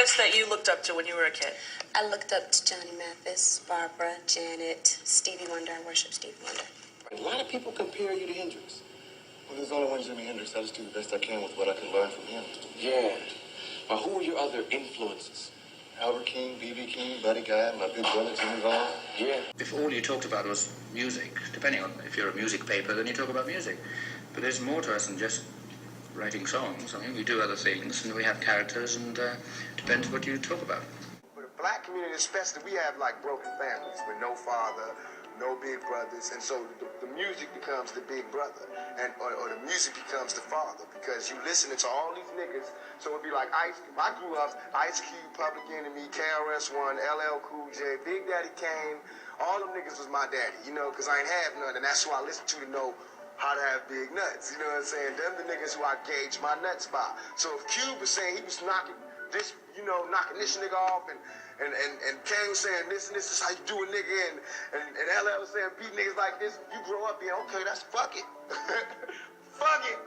artists that you looked up to when you were a kid? I looked up to Johnny Mathis, Barbara, Janet, Stevie Wonder. I worship Stevie Wonder. A lot of people compare you to Hendrix. Well, there's only one Jimi Hendrix. I just do the best I can with what I can learn from him. Yeah. Now, who are your other influences? Albert King, B.B. King, Buddy Guy, my big brother, Jimmy Vaughn. Yeah. If all you talked about was music, depending on if you're a music paper, then you talk about music. But there's more to us than just writing songs. I mean, we do other things, and we have characters, and depends what you talk about. For the black community especially, we have like broken families with no father, no big brothers, and so the music becomes the big brother, and or the music becomes the father, because you listening to all these niggas. So it'd be like I grew up, Ice Cube, Public Enemy, KRS-One, LL Cool J, Big Daddy Kane, all them niggas was my daddy, you know, because I ain't have none, and that's who I listen to know how to have big nuts, you know what I'm saying? Them the niggas who I gauge my nuts by. So if Cube was saying he was knocking this, you know, knocking this nigga off, and Kane was saying this and this is how you do a nigga, and LL was saying beat niggas like this, you grow up being, okay, that's fuck it. Fuck it.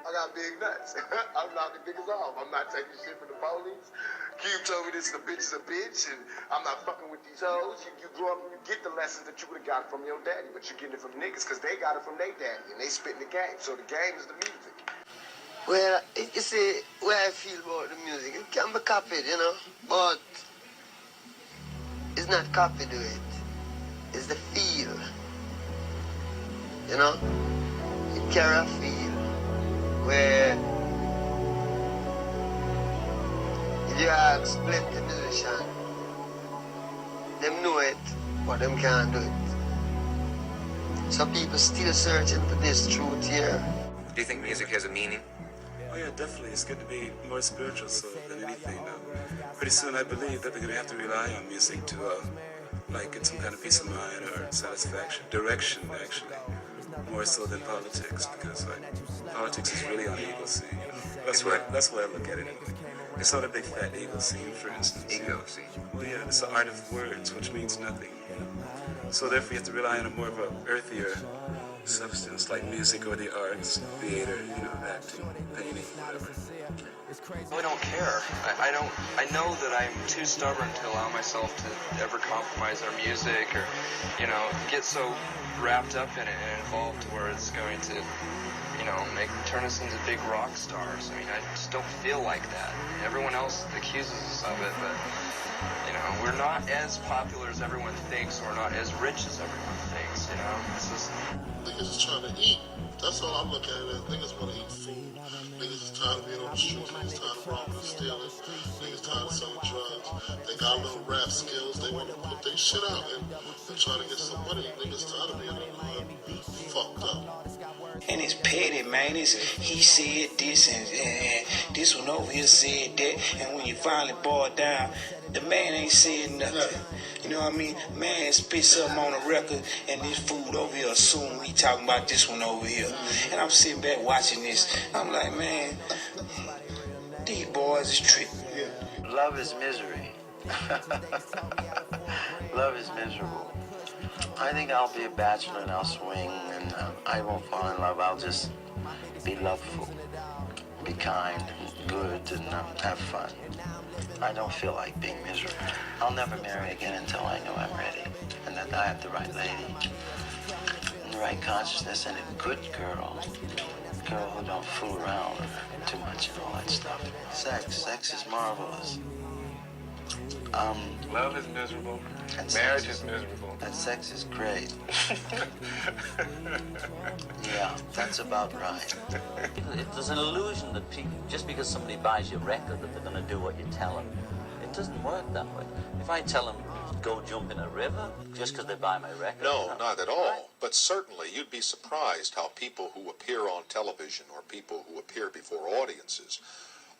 I got big nuts. I'm knocking niggas off. I'm not taking shit from the police. Cube told me this, the bitch is a bitch, and I'm not fucking with these hoes. You grow up and you get the lessons that you would have got from your daddy, but you're getting it from niggas because they got it from their daddy, and they spitting the game. So the game is the music. Well, you see, where I feel about the music, it can be copied, you know, but it's not copied to it. It's the feel, you know? It carry a feel where if you ask plenty musician, them know it, but them can't do it. So people still searching for this truth here. Do you think music has a meaning? Oh yeah, definitely. It's good to be more spiritual so than anything. Pretty soon I believe that they're going to have to rely on music to like get some kind of peace of mind or satisfaction, direction actually, more so than politics, because like politics is really on the ego scene. You know? That's why I look at it. It's not a big fat ego scene, for instance. Ego scene. Well, yeah, it's the art of words, which means nothing. You know? So therefore you have to rely on a more of a earthier substance like music or the arts, theater, you know, acting, painting, whatever. I don't care. I know that I'm too stubborn to allow myself to ever compromise our music or, you know, get so wrapped up in it and involved to where it's going to, you know, turn us into big rock stars. I mean, I just don't feel like that. Everyone else accuses us of it, but, you know, we're not as popular as everyone thinks. We're not as rich as everyone thinks, you know. It's just... Niggas is trying to eat. That's all I'm looking at. Niggas want to eat food. Niggas is tired of being on the streets. Niggas tired of robbing and stealing. Niggas tired of selling drugs. They got little rap skills. They want to put their shit out and they're trying to get some money. Niggas tired of being fucked up. And it's petty, man. It's he said this and this one over here said that. And when you finally boil down, the man ain't said nothing. You know what I mean? Man spit something on a record and this fool over here assume he talking about this one over here. And I'm sitting back watching this. I'm like, man, these boys is tripping. Love is misery. Love is miserable. I think I'll be a bachelor and I'll swing and I won't fall in love. I'll just be loveful, be kind and good and have fun. I don't feel like being miserable. I'll never marry again until I know I'm ready and that I have the right lady and the right consciousness and a good girl. A girl who don't fool around too much and all that stuff. Sex is marvelous. Love is miserable. And Marriage is miserable. And sex is great. Yeah, that's about right. There's an illusion that people, just because somebody buys your record, that they're going to do what you tell them. It doesn't work that way. If I tell them, go jump in a river, just because they buy my record... No, not at all. But certainly you'd be surprised how people who appear on television or people who appear before audiences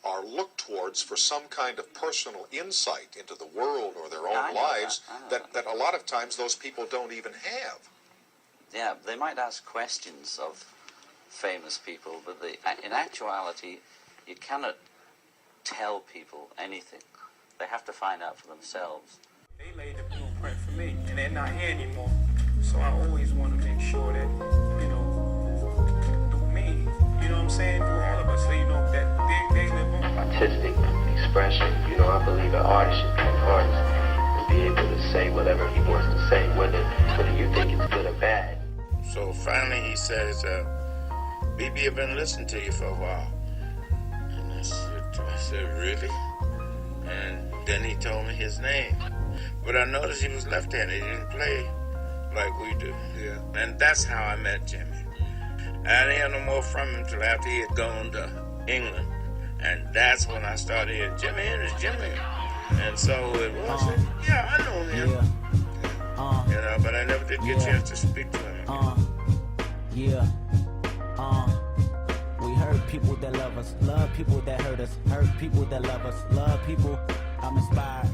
are looked towards for some kind of personal insight into the world or their own lives that a lot of times those people don't even have. Yeah, they might ask questions of famous people, but in actuality, you cannot tell people anything. They have to find out for themselves. They laid the blueprint for me, and they're not here anymore. So I always want to make sure that, you know, through me, you know what I'm saying, through all of us, so you know that they live on. Artistic expression. You know, I believe an artist should be an artist and be able to say whatever he wants to say, whether you think it's good or bad. So finally he says, BB, I've been listening to you for a while. And I said, really? And then he told me his name. But I noticed he was left-handed. He didn't play like we do. Yeah. And that's how I met Jimmy. I didn't hear no more from him until after he had gone to England. And that's when I started hearing Jimmy Henry's Jimmy. And so it was, yeah, I know him. You know, but I never did get a chance to speak to him. We hurt people that love us, love people that hurt us, hurt people that love us, love people. I'm inspired.